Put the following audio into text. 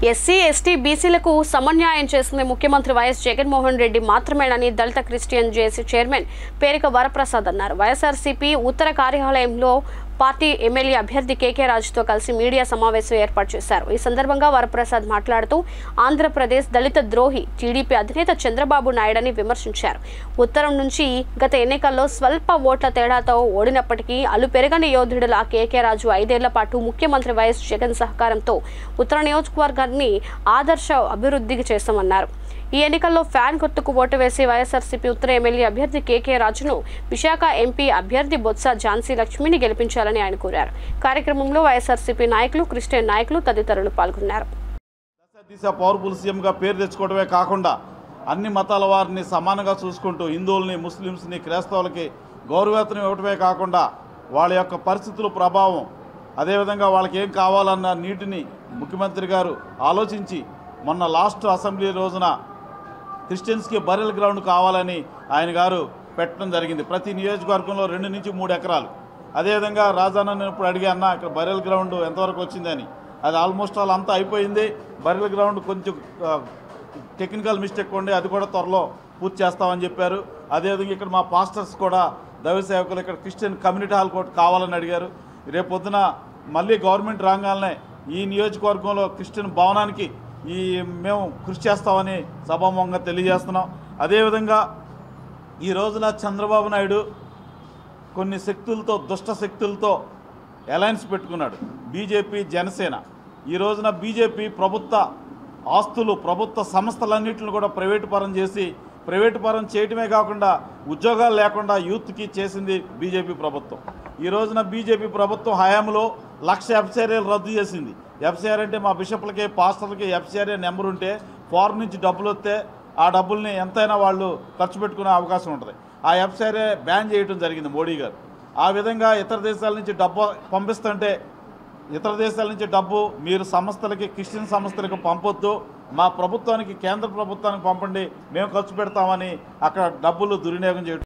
SC ST బీసీలకు సమన్యాయం చేసింది ముఖ్యమంత్రి వైఎస్ జగన్మోహన్ రెడ్డి మాత్రమేనని దళిత క్రిస్టియన్ జేఏసీ చైర్మన్ పేరిక వరప్రసాద్ అన్నారు. వైఎస్ఆర్సీపీ ఉత్తర కార్యాలయంలో పార్టీ ఎమ్మెల్యే అభ్యర్థి కేకే రాజుతో కలిసి మీడియా సమావేశం ఏర్పాటు చేశారు. ఈ సందర్భంగా వరప్రసాద్ మాట్లాడుతూ ఆంధ్రప్రదేశ్ దళిత ద్రోహి టీడీపీ అధినేత చంద్రబాబు నాయుడని విమర్శించారు. ఉత్తరం నుంచి గత ఎన్నికల్లో స్వల్ప ఓట్ల తేడాతో ఓడినప్పటికీ అల్లు పెరగని యోధుడులా కేకే రాజు 5 ఏళ్ల పాటు ముఖ్యమంత్రి వైఎస్ జగన్ సహకారంతో ఉత్తర నియోజకవర్గాన్ని ఆదర్శ అభివృద్ధికి చేస్తామన్నారు. ఈ ఎన్నికల్లో ఫ్యాన్ గుర్తుకు ఓటు వేసి వైఎస్ఆర్సీపీ ఉత్తర ఎమ్మెల్యే అభ్యర్థి కేకే రాజును, విశాఖ ఎంపీ అభ్యర్థి బొత్స ఝాన్సీ లక్ష్మిని గెలిపించాలని ఆయన కోరారు. కార్యక్రమంలో వైఎస్ఆర్సీపీ నాయకులు, క్రిస్టియన్ నాయకులు తదితరులు పాల్గొన్నారు. దిశ పవర్ఫుల్ సీఎంగా పేరు తెచ్చుకోవడమే కాకుండా అన్ని మతాల వారిని సమానంగా చూసుకుంటూ హిందువుల్ని, ముస్లిమ్స్ని, క్రైస్తవులకి గౌరవేతనం ఇవ్వడమే కాకుండా వాళ్ళ యొక్క పరిస్థితుల ప్రభావం, అదేవిధంగా వాళ్ళకి ఏం కావాలన్న నీటిని ముఖ్యమంత్రి గారు ఆలోచించి మొన్న లాస్ట్ అసెంబ్లీ రోజున క్రిస్టియన్స్కి బరియల్ గ్రౌండ్ కావాలని ఆయన గారు పెట్టడం జరిగింది. ప్రతి నియోజకవర్గంలో 2 నుంచి 3 ఎకరాలు. అదేవిధంగా రాజాన్న ఇప్పుడు అడిగా అన్న ఇక్కడ బరియల్ గ్రౌండ్ ఎంతవరకు వచ్చిందని, అది ఆల్మోస్ట్ ఆల్ అంతా అయిపోయింది. బరియల్ గ్రౌండ్ కొంచెం టెక్నికల్ మిస్టేక్ ఉండి అది కూడా త్వరలో పూర్తి చేస్తామని చెప్పారు. అదేవిధంగా ఇక్కడ మా పాస్టర్స్ కూడా, దైవ సేవకులు ఇక్కడ క్రిస్టియన్ కమ్యూనిటీ హాల్ కూడా కావాలని అడిగారు. రేపొద్దున మళ్ళీ గవర్నమెంట్ రాగానే ఈ నియోజకవర్గంలో క్రిస్టియన్ భవనానికి మేము కృషి చేస్తామని సభాముఖంగా తెలియజేస్తున్నాం. అదేవిధంగా ఈ రోజున చంద్రబాబు నాయుడు కొన్ని శక్తులతో, దుష్ట శక్తులతో అలయన్స్ పెట్టుకున్నాడు. బీజేపీ, జనసేన. ఈ రోజున బీజేపీ ప్రభుత్వ ఆస్తులు, ప్రభుత్వ సంస్థలన్నింటిని కూడా ప్రైవేటు పరం చేసి, ప్రైవేటు పరం చేయటమే కాకుండా ఉద్యోగాలు లేకుండా యూత్కి చేసింది బీజేపీ ప్రభుత్వం. ఈ రోజున బీజేపీ ప్రభుత్వం హయాంలో 1,00,000 ఎఫ్సిఆర్ఏలు రద్దు చేసింది. ఎఫ్సిఆర్ అంటే మా బిషప్లకి, పాస్టర్లకి ఎఫ్సిఆర్ఏ నెంబర్ ఉంటే ఫారెన్ నుంచి డబ్బులు వస్తే ఆ డబ్బుల్ని ఎంతైనా వాళ్ళు ఖర్చు పెట్టుకునే అవకాశం ఉంటుంది. ఆ ఎఫ్సిఆర్ఏ బ్యాన్ చేయడం జరిగింది మోడీ గారు. ఆ విధంగా ఇతర దేశాల నుంచి డబ్బు పంపిస్తుంటే, ఇతర దేశాల నుంచి డబ్బు మీరు సంస్థలకి, క్రిస్టియన్ సంస్థలకు పంపొద్దు, మా ప్రభుత్వానికి, కేంద్ర ప్రభుత్వానికి పంపండి, మేము ఖర్చు పెడతామని అక్కడ డబ్బులు దుర్వినియోగం చేయడం.